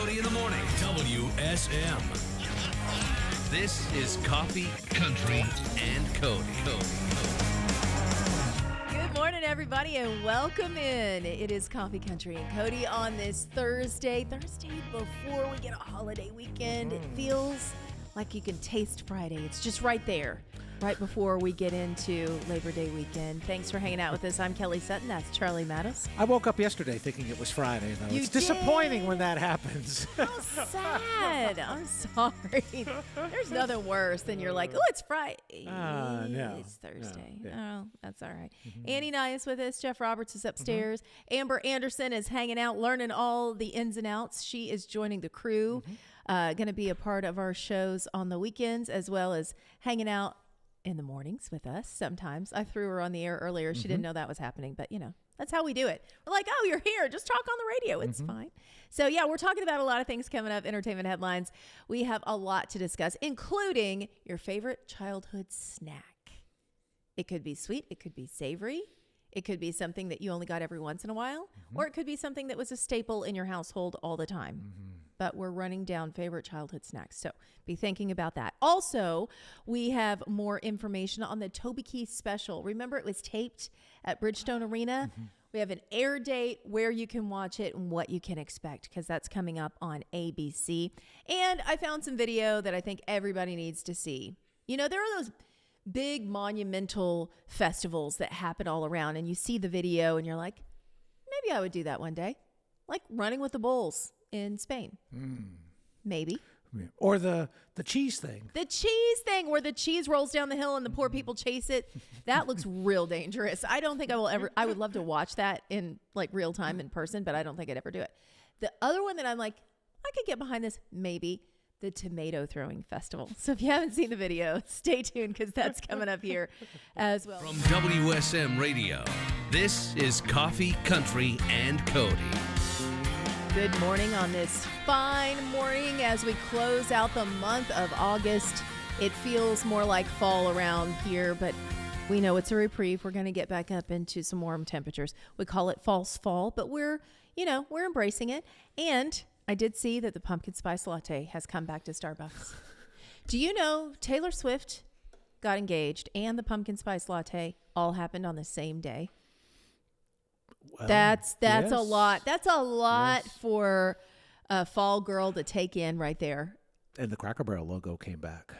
Cody in the morning. WSM. This is Coffee, Country, and Cody. Good morning, everybody, and welcome in. It is Coffee, Country, and Cody on this Thursday before we get a holiday weekend. It feels like you can taste Friday. It's just right there, right before we get into Labor Day weekend. Thanks for hanging out with us. I'm Kelly Sutton. That's Charlie Mattos. I woke up yesterday thinking it was Friday, though. It's disappointing when that happens. How sad. I'm sorry. There's nothing worse than you're like, oh, it's Friday. No. It's Thursday. No, yeah. Oh, that's all right. Annie Nye is with us. Jeff Roberts is upstairs. Amber Anderson is hanging out, learning all the ins and outs. She is joining the crew, going to be a part of our shows on the weekends, as well as hanging out in the mornings with us sometimes. I threw her on the air earlier. She didn't know that was happening, but that's how we do it. We're like, oh, you're here. Just talk on the radio. It's fine. So yeah, we're talking about a lot of things coming up, entertainment headlines. We have a lot to discuss, including your favorite childhood snack. It could be sweet. It could be savory. It could be something that you only got every once in a while, or it could be something that was a staple in your household all the time. But we're running down favorite childhood snacks. So be thinking about that. Also, we have more information on the Toby Keith special. Remember, it was taped at Bridgestone Arena. We have an air date, where you can watch it and what you can expect, because that's coming up on ABC. And I found some video that I think everybody needs to see. There are those big monumental festivals that happen all around, and you see the video and you're like, maybe I would do that one day. Like running with the bulls in Spain. Maybe. Or the cheese thing. The cheese thing where the cheese rolls down the hill and the poor people chase it. That looks real dangerous. I don't think I will ever. I would love to watch that in like real time in person, but I don't think I'd ever do it. The other one that I'm like, I could get behind this, maybe the tomato throwing festival. So if you haven't seen the video, stay tuned, because that's coming up here as well. From WSM Radio, this is Coffee, Country, and Cody. Good morning on this fine morning as we close out the month of August. It feels more like fall around here, but we know it's a reprieve. We're going to get back up into some warm temperatures. We call it false fall, but we're embracing it. And I did see that the pumpkin spice latte has come back to Starbucks. Do you know Taylor Swift got engaged and the pumpkin spice latte all happened on the same day? Well, that's yes. a lot. That's a lot for a fall girl to take in right there. And the Cracker Barrel logo came back.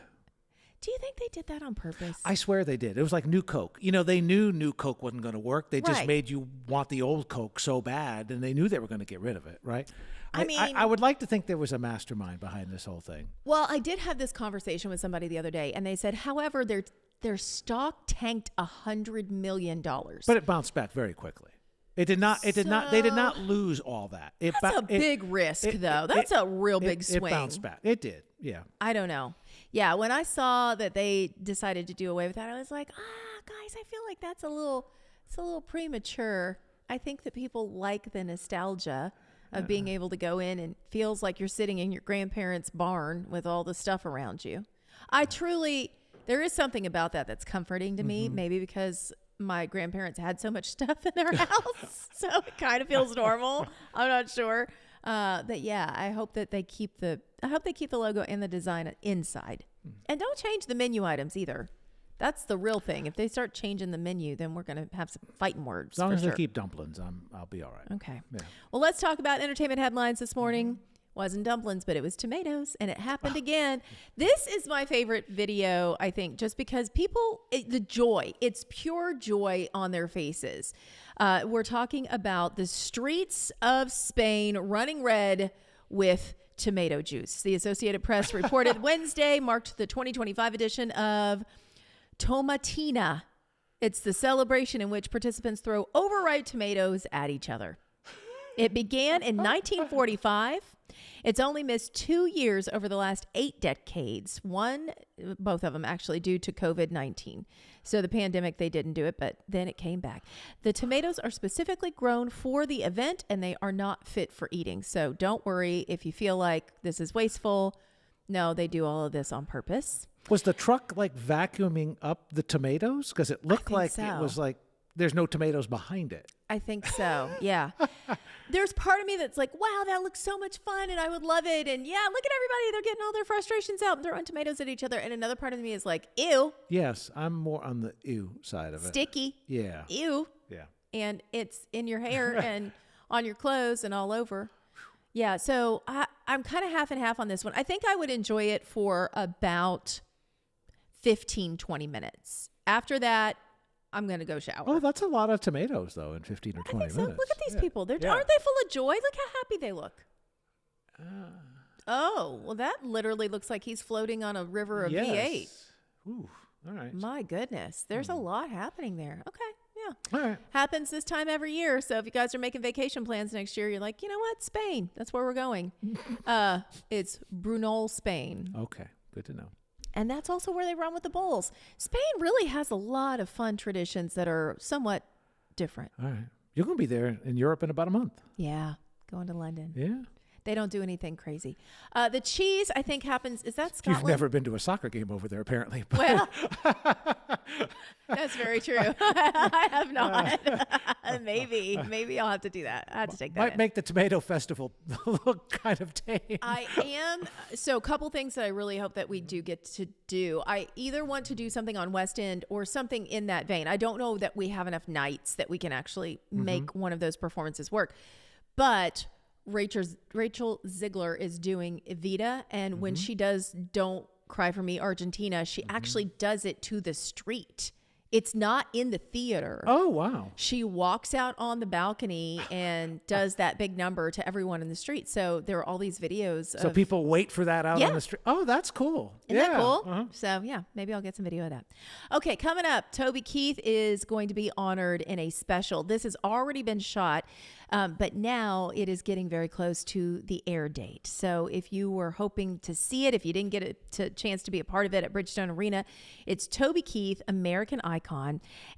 Do you think they did that on purpose? I swear they did. It was like New Coke. They knew New Coke wasn't going to work. They just made you want the old Coke so bad, and they knew they were going to get rid of it, right? I would like to think there was a mastermind behind this whole thing. Well, I did have this conversation with somebody the other day, and they said, however, their stock tanked $100 million. But it bounced back very quickly. It did not. They did not lose all that. That's a big risk, though. That's a real big swing. It bounced back. It did. Yeah. I don't know. Yeah. When I saw that they decided to do away with that, I was like, guys, I feel like it's a little premature. I think that people like the nostalgia of being able to go in and feels like you're sitting in your grandparents' barn with all the stuff around you. There is something about that that's comforting to me. Maybe because my grandparents had so much stuff in their house, so it kind of feels normal. I'm not sure. But yeah, I hope that they keep the logo and the design inside. And don't change the menu items either. That's the real thing. If they start changing the menu, then we're going to have some fighting words. As long as they keep dumplings, I'll be all right. Okay. Yeah. Well, let's talk about entertainment headlines this morning. Wasn't dumplings, but it was tomatoes, and it happened again. This is my favorite video, I think, just because the joy, it's pure joy on their faces. We're talking about the streets of Spain running red with tomato juice. The Associated Press reported Wednesday marked the 2025 edition of Tomatina. It's the celebration in which participants throw overripe tomatoes at each other. It began in 1945. It's only missed 2 years over the last 8 decades. Both of them actually due to COVID-19. So the pandemic, they didn't do it, but then it came back. The tomatoes are specifically grown for the event, and they are not fit for eating. So don't worry if you feel like this is wasteful. No, they do all of this on purpose. Was the truck like vacuuming up the tomatoes? Because it looked like it was like there's no tomatoes behind it. I think so. Yeah. There's part of me that's like, wow, that looks so much fun and I would love it. And yeah, look at everybody. They're getting all their frustrations out and throwing tomatoes at each other. And another part of me is like, ew. Yes, I'm more on the ew side of it. Sticky. Yeah. Ew. Yeah. And it's in your hair and on your clothes and all over. Yeah. So I'm kind of half and half on this one. I think I would enjoy it for about 15, 20 minutes. After that, I'm going to go shower. Oh, that's a lot of tomatoes, though, in 15 or 20 minutes. So. Look at these people. Aren't they full of joy? Look how happy they look. Oh, well, that literally looks like he's floating on a river of V8. Ooh, all right. My goodness. There's a lot happening there. Okay. Yeah. All right. Happens this time every year. So if you guys are making vacation plans next year, you're like, you know what? Spain. That's where we're going. It's Brunol, Spain. Okay. Good to know. And that's also where they run with the bowls. Spain really has a lot of fun traditions that are somewhat different. All right. You're going to be there in Europe in about a month. Yeah. Going to London. Yeah. They don't do anything crazy. The cheese, I think, happens. Is that Scotland? You've never been to a soccer game over there, apparently. Well, that's very true. I have not. Maybe I'll have to do that. I have to take that. Might make the tomato festival look kind of tame. I am. So a couple things that I really hope that we do get to do. I either want to do something on West End or something in that vein. I don't know that we have enough nights that we can actually make one of those performances work. But Rachel Ziegler is doing Evita, and when she does Don't Cry for Me Argentina, she actually does it to the street. It's not in the theater. Oh, wow. She walks out on the balcony and does that big number to everyone in the street. So there are all these videos. So people wait for that out on the street. Oh, that's cool. Isn't that cool? So yeah, maybe I'll get some video of that. Okay, coming up, Toby Keith is going to be honored in a special. This has already been shot, but now it is getting very close to the air date. So if you were hoping to see it, if you didn't get a chance to be a part of it at Bridgestone Arena, it's Toby Keith, American Icon,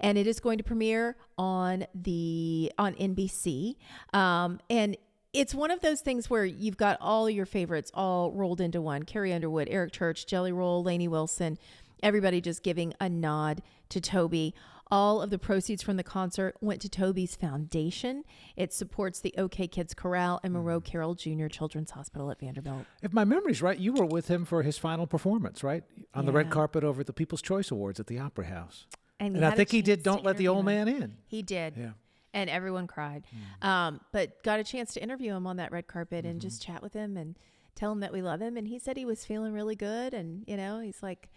and it is going to premiere on NBC. And it's one of those things where you've got all your favorites all rolled into one. Carrie Underwood, Eric Church, Jelly Roll, Lainey Wilson, everybody just giving a nod to Toby. All of the proceeds from the concert went to Toby's foundation. It supports the OK Kids Chorale and Monroe Carroll Jr. Children's Hospital at Vanderbilt. If my memory's right, you were with him for his final performance, right? On the red carpet over at the People's Choice Awards at the Opera House. And I think he did Don't Let the Old Man In. He did. Yeah. And everyone cried. But got a chance to interview him on that red carpet and just chat with him and tell him that we love him. And he said he was feeling really good. And, he's like,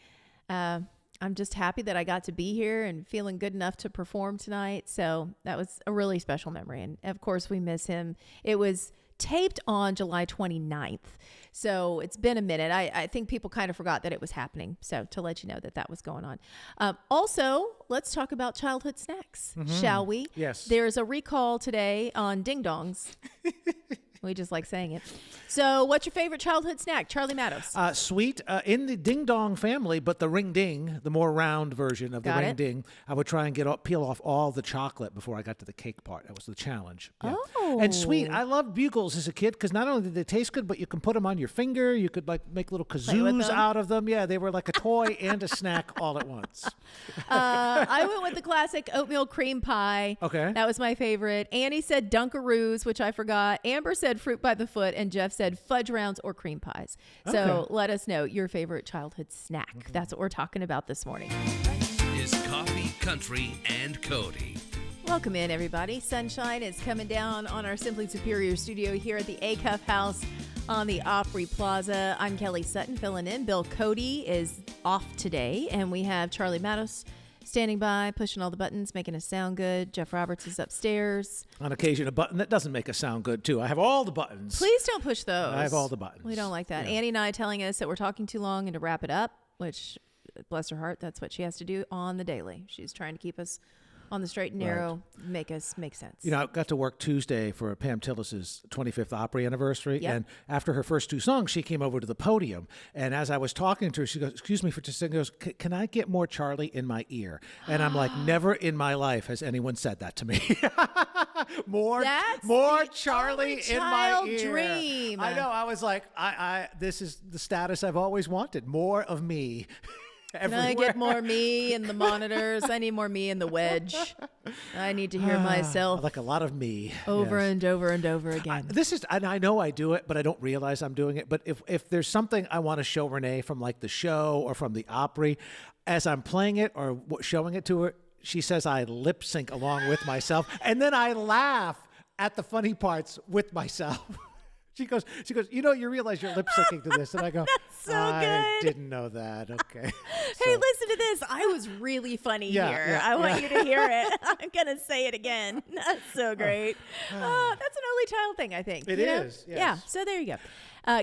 I'm just happy that I got to be here and feeling good enough to perform tonight. So that was a really special memory. And of course, we miss him. It was taped on July 29th. So it's been a minute. I think people kind of forgot that it was happening. So to let you know that was going on. Also, let's talk about childhood snacks, shall we? Yes. There's a recall today on Ding Dongs. We just like saying it. So what's your favorite childhood snack, Charlie Mattos? Sweet, in the Ding Dong family, but the Ring Ding, the more round version of the Ring Ding, I would try and peel off all the chocolate before I got to the cake part. That was the challenge. Yeah. Oh. And sweet, I loved Bugles as a kid because not only did they taste good, but you can put them on your finger. You could make little kazoos out of them. Yeah, they were like a toy and a snack all at once. I went with the classic oatmeal cream pie. Okay. That was my favorite. Annie said Dunkaroos, which I forgot. Amber said fruit by the foot, and Jeff said fudge rounds or cream pies. So let us know your favorite childhood snack. That's what we're talking about this morning. Is Coffee, Country, and Cody. Welcome in, everybody. Sunshine is coming down on our Simply Superior studio here at the A-Cuff House on the Opry Plaza. I'm Kelly Sutton filling in. Bill Cody is off today, and we have Charlie Mattos standing by, pushing all the buttons, making us sound good. Jeff Roberts is upstairs. On occasion, a button that doesn't make us sound good, too. I have all the buttons. Please don't push those. I have all the buttons. We don't like that. Yeah. Annie and I telling us that we're talking too long and to wrap it up, which, bless her heart, that's what she has to do on the daily. She's trying to keep us on the straight and narrow, make us make sense. I got to work Tuesday for Pam Tillis's 25th Opry anniversary. Yep. And after her first two songs, she came over to the podium. And as I was talking to her, she goes, excuse me for just a second, goes, can I get more Charlie in my ear? And I'm like, never in my life has anyone said that to me. more Charlie in my ear. Dream. I know. I was like, this is the status I've always wanted. More of me. Can I get more me in the monitors? I need more me in the wedge. I need to hear myself. Like a lot of me. Over and over and over again. And I know I do it, but I don't realize I'm doing it. But if there's something I want to show Renee from like the show or from the Opry, as I'm playing it or showing it to her, she says I lip sync along with myself. And then I laugh at the funny parts with myself. She goes, you realize you're lip syncing to this. And I go, That's so I good. didn't know that. Okay. Hey, listen to this. I was really funny here. Yeah, I want you to hear it. I'm going to say it again. That's so great. That's an only child thing, I think. It is. Yes. Yeah. So there you go.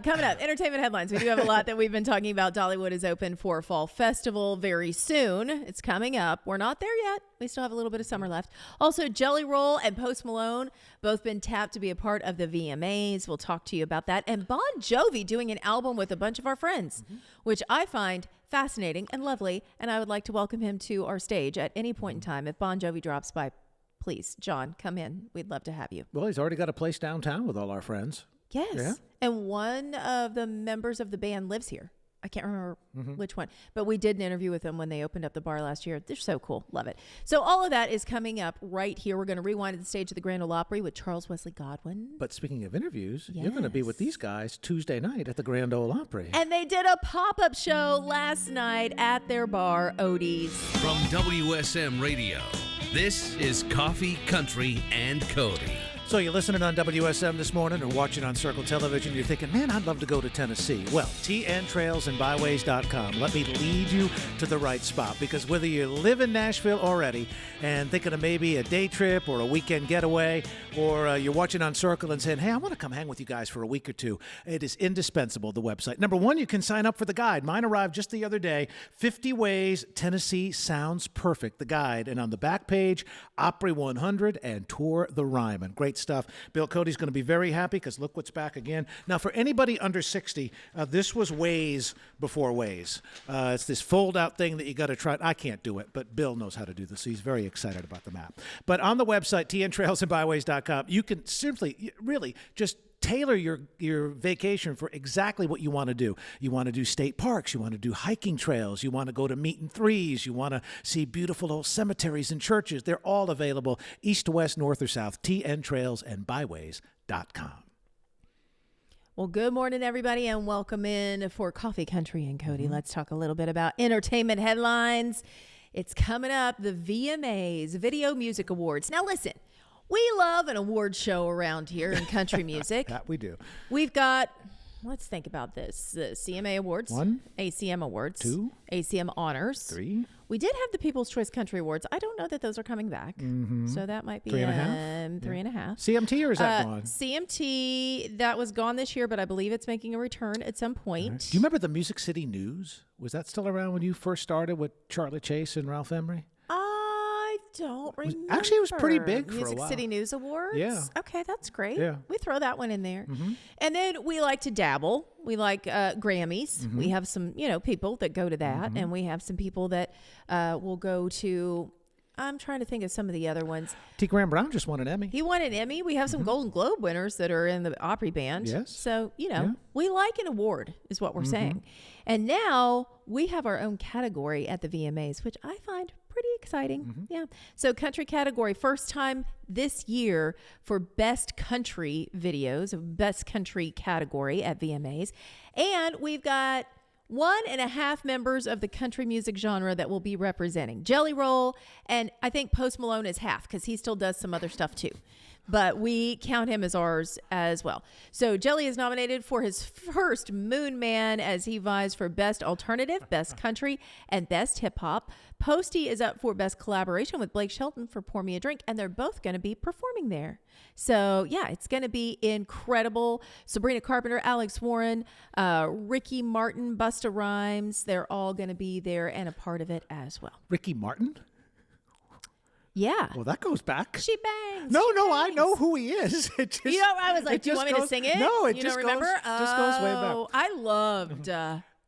Coming up, entertainment headlines. We do have a lot that we've been talking about. Dollywood is open for Fall Festival very soon. It's coming up. We're not there yet. We still have a little bit of summer left. Also, Jelly Roll and Post Malone both been tapped to be a part of the VMAs. We'll talk to you about that. And Bon Jovi doing an album with a bunch of our friends, which I find fascinating and lovely. And I would like to welcome him to our stage at any point in time. If Bon Jovi drops by, please, John, come in. We'd love to have you. Well, he's already got a place downtown with all our friends. Yes. Yeah. And one of the members of the band lives here. I can't remember which one, but we did an interview with them when they opened up the bar last year. They're so cool. Love it. So all of that is coming up right here. We're going to rewind to the stage of the Grand Ole Opry with Charles Wesley Godwin. But speaking of interviews, you're going to be with these guys Tuesday night at the Grand Ole Opry. And they did a pop-up show last night at their bar, Odie's. From WSM Radio, this is Coffee, Country, and Cody. So you're listening on WSM this morning or watching on Circle Television, you're thinking, man, I'd love to go to Tennessee. Well, tntrailsandbyways.com. Let me lead you to the right spot, because whether you live in Nashville already and thinking of maybe a day trip or a weekend getaway, or you're watching on Circle and saying, hey, I want to come hang with you guys for a week or two, it is indispensable, the website. Number one, you can sign up for the guide. Mine arrived just the other day, 50 Ways Tennessee Sounds Perfect, the guide. And on the back page, Opry 100 and Tour the Ryman. Great stuff. Bill Cody's going to be very happy because look what's back again. Now, for anybody under 60, this was Waze before Waze. It's this fold-out thing that you got to try. I can't do it, but Bill knows how to do this, so he's very excited about the map. But on the website, tntrailsandbyways.com, you can simply, really, just tailor your vacation for exactly what you want to do. You want to do state parks. You want to do hiking trails. You want to go to meet and threes. You want to see beautiful old cemeteries and churches. They're all available east to west, north or south. tntrailsandbyways.com. Well, good morning, everybody, and welcome in for Coffee, Country, and Cody. Let's talk a little bit about entertainment headlines. It's coming up, the VMAs, Video Music Awards. Now, listen. We love an award show around here in country music. That we do. We've got, let's think about this, the CMA Awards. 1. ACM Awards. 2. ACM Honors. 3. We did have the People's Choice Country Awards. I don't know that those are coming back. So that might be 3.5. 3.5. CMT, or is that gone? CMT, that was gone this year, but I believe it's making a return at some point. Right. Do you remember the Music City News? Was that still around when you first started with Charlie Chase and Ralph Emery? I don't remember. Actually, it was pretty big for a Music while. City News Awards? Yeah. Okay, that's great. Yeah. We throw that one in there. And then we like to dabble. We like Grammys. We have some, people that go to that. And we have some people that will go to, I'm trying to think of some of the other ones. T. Graham Brown just won an Emmy. He won an Emmy. We have some Golden Globe winners that are in the Opry band. Yes. So, we like an award is what we're saying. And now we have our own category at the VMAs, which I find pretty exciting. Yeah. So country category, first time this year for best country videos, best country category at VMAs. And we've got 1.5 members of the country music genre that will be representing Jelly Roll. And I think Post Malone is half because he still does some other stuff too. But we count him as ours as well. So Jelly is nominated for his first Moon Man as he vies for Best Alternative, Best Country, and Best Hip Hop. Posty is up for Best Collaboration with Blake Shelton for Pour Me a Drink, and they're both going to be performing there. So, yeah, it's going to be incredible. Sabrina Carpenter, Alex Warren, Ricky Martin, Busta Rhymes, they're all going to be there and a part of it as well. Ricky Martin? Yeah. Well, that goes back. She bangs. No, she bangs. I know who he is. It just, I was like, do you want me to sing it? No, it you just don't remember? just goes way back. I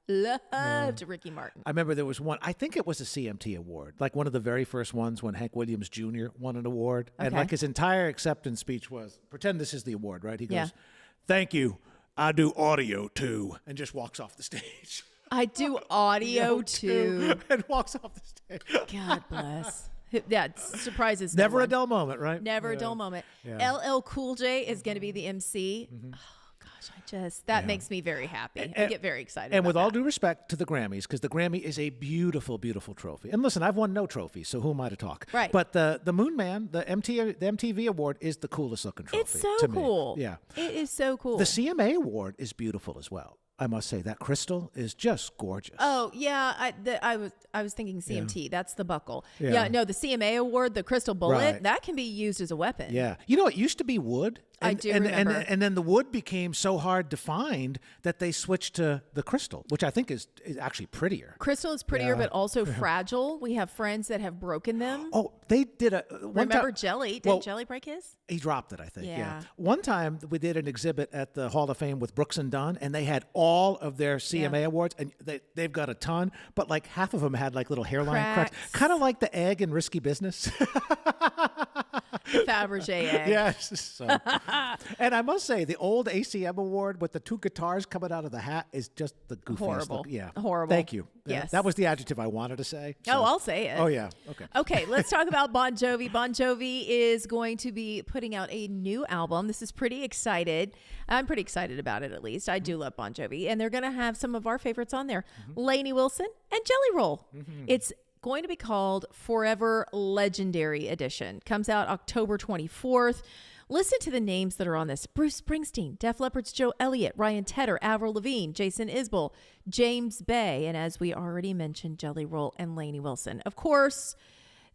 loved Ricky Martin. I remember there was one, I think it was a CMT award, like one of the very first ones when Hank Williams Jr. won an award. Okay. And like his entire acceptance speech was, pretend this is the award, right? He goes, Yeah. thank you. I do audio too. And just walks off the stage. I do audio too. And walks off the stage. God bless. That surprises Never no a one. dull moment, right? Never a dull moment. Yeah. LL Cool J is going to be the MC. Oh gosh, that makes me very happy. I get very excited. And about with all that. due respect to the Grammys, because the Grammy is a beautiful, beautiful trophy. And listen, I've won no trophies, so who am I to talk? Right. But the Moon Man, the MTV award, is the coolest looking trophy. It's so to cool. Me. Yeah. It is so cool. The CMA award is beautiful as well. I must say that crystal is just gorgeous. Oh yeah, I was thinking CMT. Yeah. That's the buckle. Yeah. Yeah, no, the CMA award, the crystal bullet, Right. that can be used as a weapon. Yeah, it used to be wood. I do remember. And then the wood became so hard to find that they switched to the crystal, which I think is actually prettier. Crystal is prettier, but also fragile. We have friends that have broken them. Oh, they did a. Remember Jelly? Did Jelly break his? He dropped it, I think. Yeah. One time we did an exhibit at the Hall of Fame with Brooks and Dunn, and they had all of their CMA awards, and they've got a ton, but like half of them had like little hairline cracks, kind of like the egg in Risky Business. The Fabergé egg. Yes. So. And I must say, the old ACM award with the two guitars coming out of the hat is just the goofiest. Horrible. Yeah. Horrible. Thank you. Yes. That was the adjective I wanted to say. So. Oh, I'll say it. Oh, yeah. Okay. Okay, let's talk about Bon Jovi. Bon Jovi is going to be putting out a new album. This is pretty excited. I'm pretty excited about it, at least. I do love Bon Jovi. And they're going to have some of our favorites on there. Lainey Wilson and Jelly Roll. It's going to be called Forever Legendary Edition. Comes out October 24th. Listen to the names that are on this. Bruce Springsteen, Def Leppard's Joe Elliott, Ryan Tedder, Avril Lavigne, Jason Isbell, James Bay, and as we already mentioned, Jelly Roll and Lainey Wilson. Of course,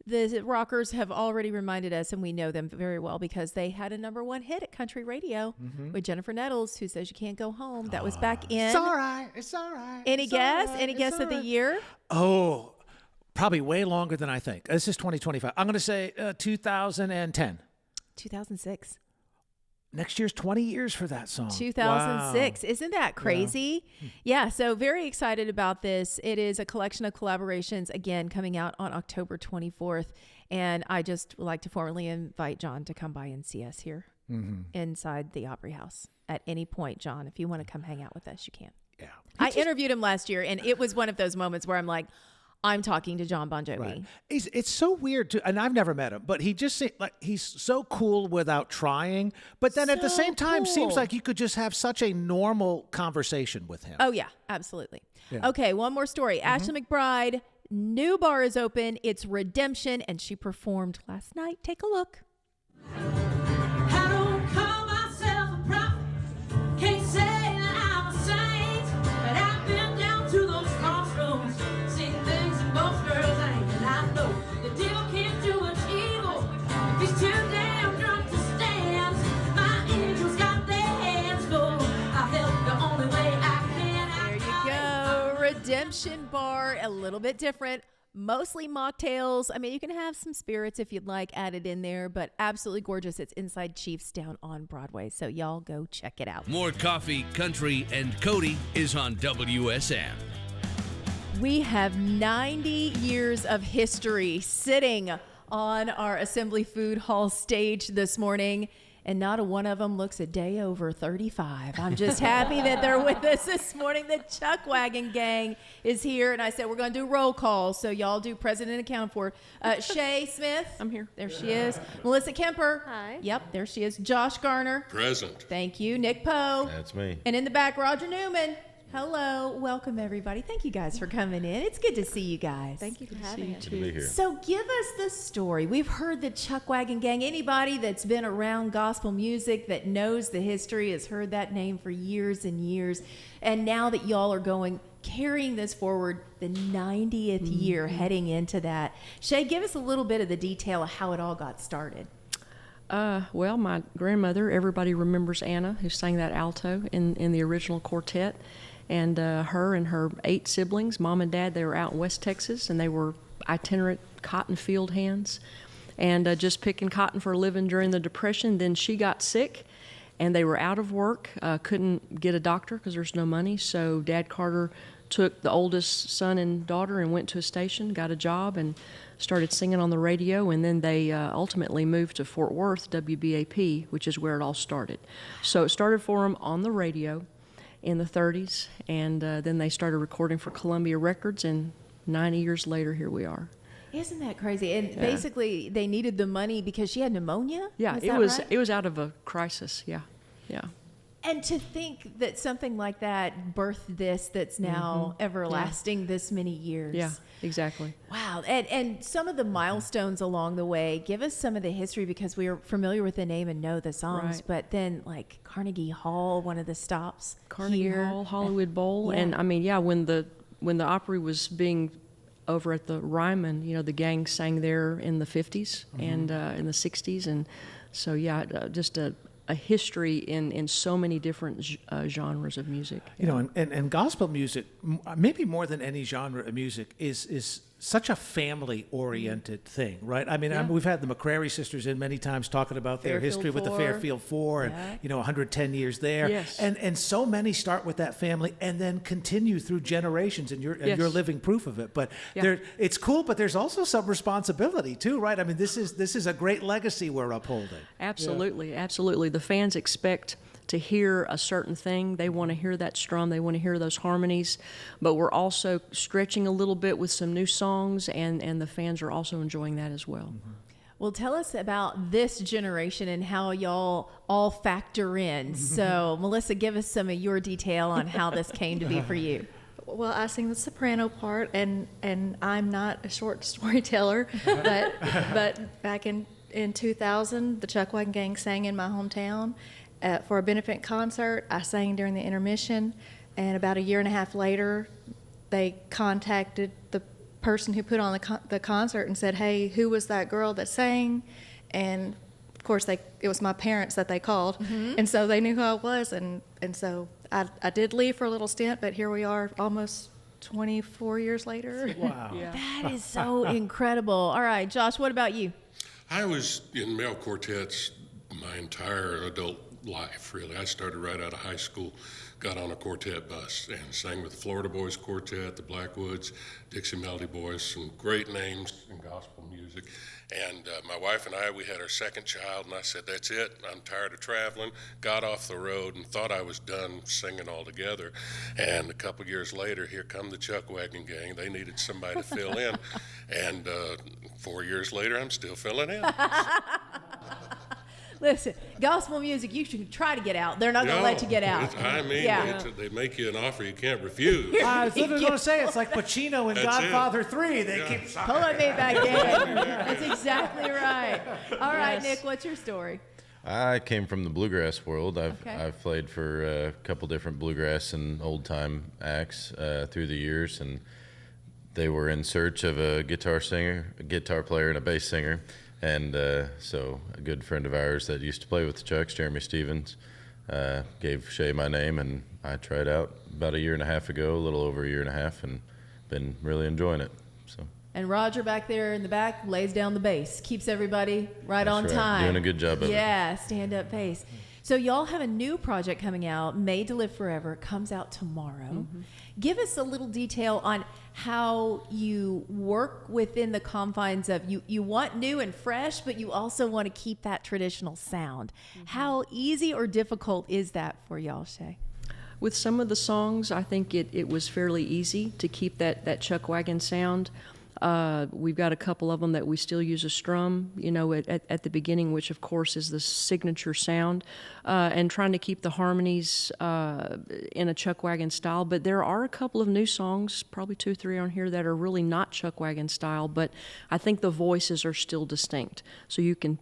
the rockers have already reminded us, and we know them very well because they had a #1 hit at country radio with Jennifer Nettles, Who Says You Can't Go Home. That was back in. It's all right. It's all right. Any guess? Any guess of the year? Oh, probably way longer than I think. This is 2025. I'm going to say 2010. 2006. Next year's 20 years for that song. 2006. Wow. Isn't that crazy? Yeah, so very excited about this. It is a collection of collaborations, again, coming out on October 24th. And I just would like to formally invite John to come by and see us here inside the Opry House at any point. John, if you want to come hang out with us, you can. Yeah. I interviewed him last year, and it was one of those moments where I'm like, I'm talking to John Bon Jovi. Right. It's so weird too, and I've never met him, but he just seems like he's so cool without trying. But then at the same time, seems like you could just have such a normal conversation with him. Oh yeah, absolutely. Yeah. Okay, one more story. Ashley McBride, new bar is open. It's Redemption, and she performed last night. Take a look. I don't call myself a prophet, can't say that I'm a saint, but I've been down to those crossroads, seen things in both girls' ain't, and I know the devil can't do much evil if he's too damn drunk to stand. My angels got their hands full, I help the only way I can. There you go. Redemption bar, a little bit different. Mostly mocktails. I mean, you can have some spirits if you'd like added in there, but absolutely gorgeous. It's inside Chiefs down on Broadway. So y'all go check it out. More Coffee, Country, and Cody is on WSM. We have 90 years of history sitting on our Assembly Food Hall stage this morning, and not a one of them looks a day over 35. I'm just happy that they're with us this morning. The Chuck Wagon Gang is here, and I said we're going to do roll call, so y'all do president account for. Shay Smith. I'm here. There she is. Melissa Kemper. Hi. Yep, there she is. Josh Garner. Present. Thank you. Nick Poe. That's me. And in the back, Roger Newman. Hello. Welcome, everybody. Thank you guys for coming in. It's good to see you guys. Thank you for having us. Good to be here. So give us the story. We've heard the Chuck Wagon Gang. Anybody that's been around gospel music that knows the history has heard that name for years and years. And now that y'all are carrying this forward, the 90th year heading into that. Shay, give us a little bit of the detail of how it all got started. Well, my grandmother, everybody remembers Anna, who sang that alto in the original quartet. And her and her 8 siblings, mom and dad, they were out in West Texas, and they were itinerant cotton field hands and just picking cotton for a living during the Depression. Then she got sick, and they were out of work, couldn't get a doctor because there's no money. So Dad Carter took the oldest son and daughter and went to a station, got a job, and started singing on the radio. And then they ultimately moved to Fort Worth, WBAP, which is where it all started. So it started for them on the radio. in the 30s, and then they started recording for Columbia Records, and 90 years later, here we are. Isn't that crazy? And basically, they needed the money because she had pneumonia? Yeah, it was out of a crisis, yeah. And to think that something like that birthed this that's now everlasting this many years. Yeah, exactly. Wow. And some of the milestones along the way, give us some of the history, because we are familiar with the name and know the songs, Right. but then like Carnegie Hall, one of the stops Carnegie here. Hall, Hollywood Bowl, Yeah. and I mean, when the Opry was being over at the Ryman, the gang sang there in the 50s and in the 60s, and so just a history in so many different genres of music. And gospel music, maybe more than any genre of music, is such a family-oriented thing, right? I mean, we've had the McCrary sisters in many times talking about their history with the Fairfield Four, and 110 years there. Yes. And so many start with that family and then continue through generations, and you're living proof of it. But it's cool, but there's also some responsibility too, right? I mean, this is a great legacy we're upholding. Absolutely, absolutely. The fans expect to hear a certain thing. They want to hear that strum. They want to hear those harmonies. But we're also stretching a little bit with some new songs, and the fans are also enjoying that as well. Well, tell us about this generation and how y'all all factor in. So, Melissa, give us some of your detail on how this came to be for you. Well, I sing the soprano part, and I'm not a short storyteller, but back in 2000, the Chuck Wagon Gang sang in my hometown for a benefit concert. I sang during the intermission, and about a year and a half later, they contacted the person who put on the concert and said, "Hey, who was that girl that sang?" And of course, it was my parents that they called, and so they knew who I was, and so I did leave for a little stint, but here we are almost 24 years later. Wow. That is so incredible. All right, Josh, what about you? I was in male quartets my entire adult life, really. I started right out of high school, got on a quartet bus and sang with the Florida Boys Quartet, the Blackwoods, Dixie Melody Boys, some great names in gospel music. And my wife and I, we had our second child, and I said, that's it, I'm tired of traveling. Got off the road and thought I was done singing altogether. And a couple years later, here come the Chuck Wagon Gang. They needed somebody to fill in. And 4 years later, I'm still filling in. Listen, gospel music, you should try to get out. They're not going to let you get out. They make you an offer you can't refuse. I was literally going to say, it's like Pacino in Godfather 3. They keep pulling me back in. That's exactly right. All right, Nick, what's your story? I came from the bluegrass world. I've played for a couple different bluegrass and old time acts through the years, and they were in search of a guitar player, and a bass singer. And so a good friend of ours that used to play with the Chucks, Jeremy Stevens, gave Shay my name, and I tried out about a year and a half ago, a little over a year and a half, and been really enjoying it. So. And Roger back there in the back lays down the bass, keeps everybody right on time. Doing a good job of it. Yeah, stand-up bass. So y'all have a new project coming out, Made to Live Forever. It comes out tomorrow. Give us a little detail on how you work within the confines of you want new and fresh, but you also want to keep that traditional sound. How easy or difficult is that for y'all, Shay? With some of the songs, I think it was fairly easy to keep that Chuck Wagon sound. We've got a couple of them that we still use a strum, at the beginning, which of course is the signature sound, and trying to keep the harmonies in a Chuck Wagon style. But there are a couple of new songs, probably 2 or 3 on here, that are really not Chuck Wagon style, but I think the voices are still distinct. So you can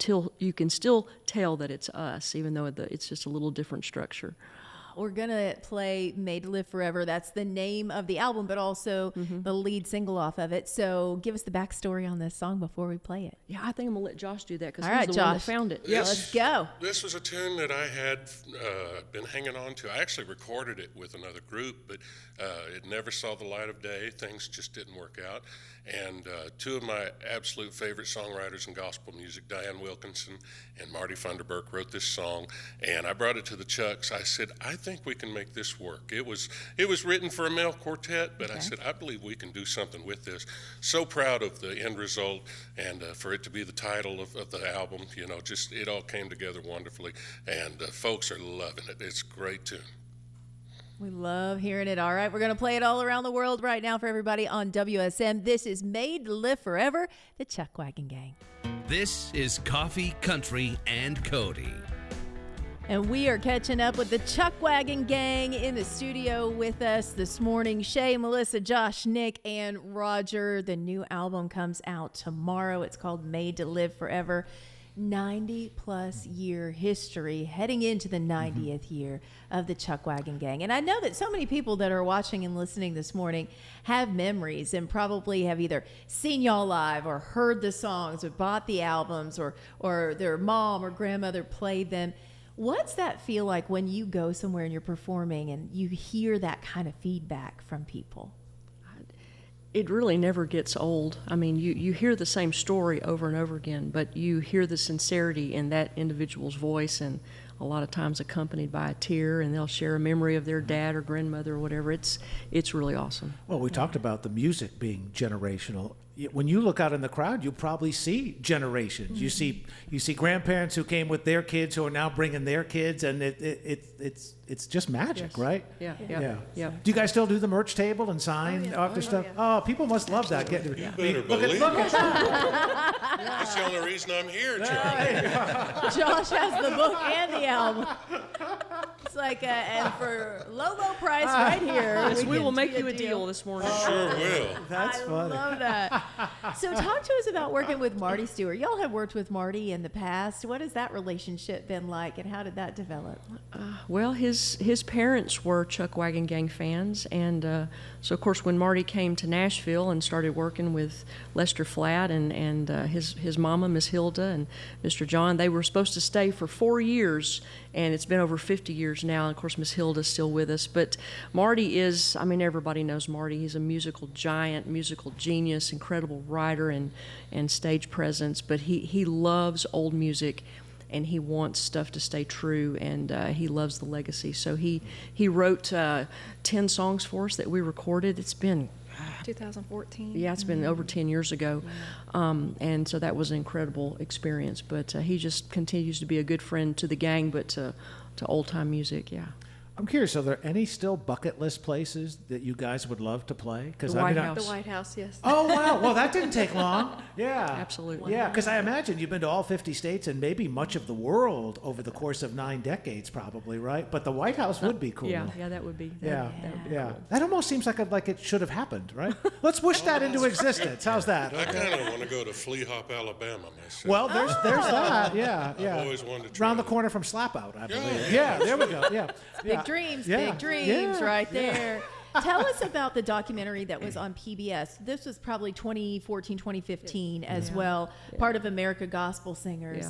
still tell that it's us, even though it's just a little different structure. We're going to play Made to Live Forever. That's the name of the album, but also the lead single off of it. So give us the backstory on this song before we play it. Yeah, I think I'm going to let Josh do that because All he's right, the Josh. one that found it. Yeah, let's go. This was a tune that I had been hanging on to. I actually recorded it with another group, but it never saw the light of day. Things just didn't work out. And 2 of my absolute favorite songwriters in gospel music, Diane Wilkinson and Marty Funderburk, wrote this song. And I brought it to the Chucks. I said, I think we can make this work. It was written for a male quartet, but I said, I believe we can do something with this. So proud of the end result, and for it to be the title of the album, just it all came together wonderfully. And folks are loving it. It's a great tune. We love hearing it. All right, we're going to play it all around the world right now for everybody on WSM. This is Made to Live Forever, the Chuck Wagon Gang. This is Coffee, Country, and Cody. And we are catching up with the Chuck Wagon Gang in the studio with us this morning. Shay, Melissa, Josh, Nick, and Roger. The new album comes out tomorrow. It's called Made to Live Forever. 90-plus year history, heading into the 90th year of the Chuck Wagon Gang. And I know that so many people that are watching and listening this morning have memories and probably have either seen y'all live or heard the songs or bought the albums or their mom or grandmother played them. What's that feel like when you go somewhere and you're performing and you hear that kind of feedback from people? It really never gets old. I mean, you hear the same story over and over again, but you hear the sincerity in that individual's voice, and a lot of times accompanied by a tear, and they'll share a memory of their dad or grandmother or whatever. It's really awesome. Well, we talked about the music being generational. When you look out in the crowd, you probably see generations. Mm-hmm. You see grandparents who came with their kids who are now bringing their kids, and it's just magic, yes. right? Yeah. Do you guys still do the merch table and sign after stuff? Yeah. Oh, people must love that. You better believe look it. at That's the only reason I'm here, Charlie. Josh has the book and the album. It's like, and for low price right here. Yes, we can will make do you a deal this morning. Sure will. That's I funny. love that. So talk to us about working with Marty Stewart. Y'all have worked with Marty in the past. What has that relationship been like, and how did that develop? Well, his parents were Chuck Wagon Gang fans, and so of course when Marty came to Nashville and started working with Lester Flatt and his mama, Miss Hilda, and Mr. John, they were supposed to stay for 4 years, and it's been over 50 years now. And of course, Miss Hilda's still with us, but Marty is, I mean, everybody knows Marty. He's a musical giant, musical genius, incredible writer and stage presence, but he loves old music, and he wants stuff to stay true, and he loves the legacy. So he wrote 10 songs for us that we recorded. It's been 2014. Yeah, it's been over 10 years ago, and so that was an incredible experience. But he just continues to be a good friend to the gang, but to old-time music, yeah. I'm curious, are there any still bucket list places that you guys would love to play? The White House. The White House, yes. Oh, wow. Well, that didn't take long. Yeah. Absolutely. Yeah, because I imagine you've been to all 50 states and maybe much of the world over the course of 9 decades, probably, right? But the White House would be cool. Yeah, that would be. Yeah, that would be yeah. cool. That almost seems like it should have happened, right? Let's wish that into existence. How's that? I kind of want to go to Flea Hop, Alabama myself. Well, there's that. Yeah, yeah. I've always wanted to try Around the that. corner from Slap Out, I believe. Yeah. Yeah, there we go. Yeah. Big dreams, Yeah. right there. Tell us about the documentary that was on PBS. This was probably 2014, 2015 as well, part of America Gospel Singers.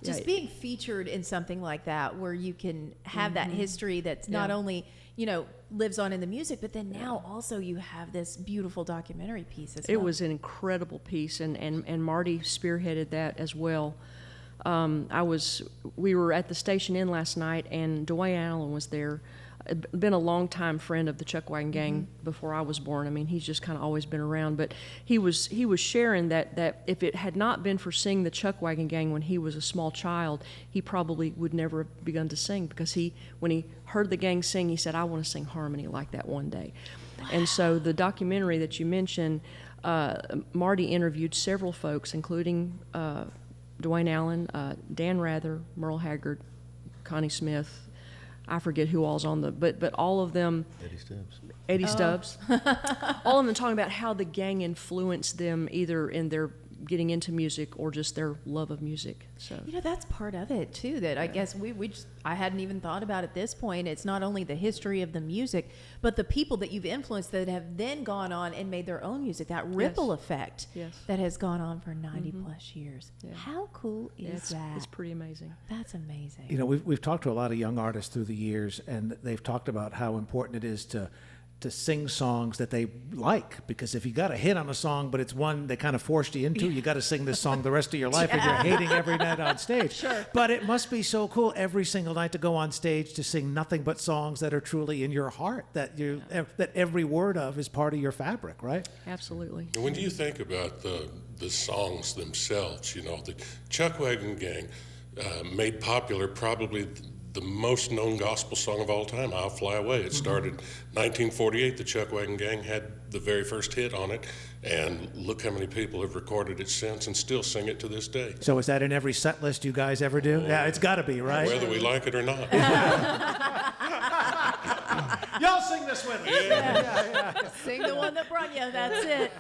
Just being featured in something like that where you can have that history that's not only, lives on in the music, but then now also you have this beautiful documentary piece as well. It was an incredible piece, and Marty spearheaded that as well. We were at the Station Inn last night, and Dwayne Allen was there. Been a longtime friend of the Chuck Wagon Gang before I was born. I mean, he's just kind of always been around. But he was sharing that if it had not been for seeing the Chuck Wagon Gang when he was a small child, he probably would never have begun to sing, because when he heard the gang sing, he said, "I want to sing harmony like that one day." Wow. And so the documentary that you mentioned, Marty interviewed several folks, including Dwayne Allen, Dan Rather, Merle Haggard, Connie Smith. I forget who all's on but all of them. Eddie Stubbs. All of them talking about how the gang influenced them either in their getting into music or just their love of music. So that's part of it too, that I guess I hadn't even thought about at this point. It's not only the history of the music, but the people that you've influenced that have then gone on and made their own music, that ripple effect that has gone on for 90 plus years. How cool is that? It's pretty amazing. That's amazing. We've talked to a lot of young artists through the years, and they've talked about how important it is to sing songs that they like, because if you got a hit on a song but it's one they kind of forced you into, you got to sing this song the rest of your life and you're hating every night on stage. Sure. But it must be so cool every single night to go on stage to sing nothing but songs that are truly in your heart, that every word of is part of your fabric, right? Absolutely. And when you think about the songs themselves, the Chuck Wagon Gang made popular probably the most known gospel song of all time, I'll Fly Away. It started 1948. The Chuck Wagon Gang had the very first hit on it, and look how many people have recorded it since and still sing it to this day. So is that in every set list you guys ever do? Yeah, it's got to be, right? Whether we like it or not. Y'all sing this with us. Yeah. Sing the one that brought you. That's it.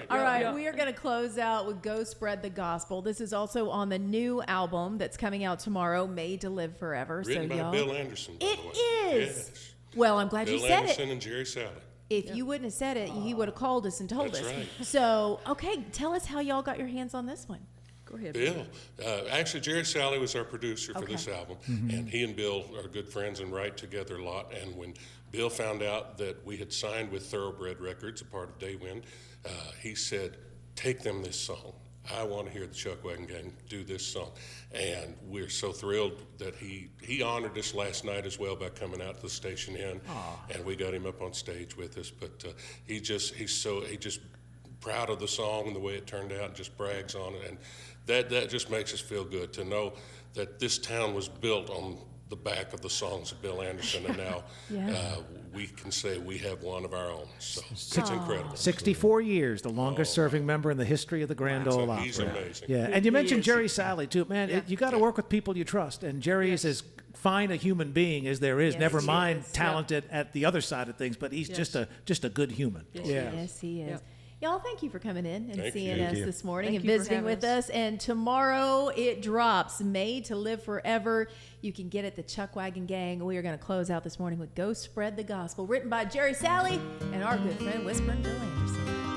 All right, we are going to close out with Go Spread the Gospel. This is also on the new album that's coming out tomorrow, Made to Live Forever. Written by y'all, Bill Anderson, by the way. It is. Yes. Well, I'm glad Bill you said Anderson it. and Jerry Sally. If you wouldn't have said it, he would have called us and told That's us. right. So, okay, tell us how y'all got your hands on this one. Go ahead. Bill. Actually, Jerry Sally was our producer for this album, and he and Bill are good friends and write together a lot. And when Bill found out that we had signed with Thoroughbred Records, a part of Daywind, he said, take them this song. I want to hear the Chuck Wagon Gang do this song. And we're so thrilled that he honored us last night as well by coming out to the Station Inn, and we got him up on stage with us. But he's just proud of the song and the way it turned out, and just brags on it. And that just makes us feel good to know that this town was built on the back of the songs of Bill Anderson, and now we can say we have one of our own. So it's incredible. 64 years, the longest serving member in the history of the Grand Ole Opry. He's amazing. Yeah, and you mentioned Jerry Sally too, man. You got to work with people you trust, and Jerry is as fine a human being as there is. Never mind talented at the other side of things, but he's just a good human. Yes, he is. Yep. Y'all, thank you for coming in and Thank seeing you. us Thank you. this morning Thank and you for visiting having with us. us. And tomorrow it drops, Made to Live Forever. You can get it, the Chuck Wagon Gang. We are going to close out this morning with Go Spread the Gospel, written by Jerry Sally and our good friend Whispering Bill Anderson.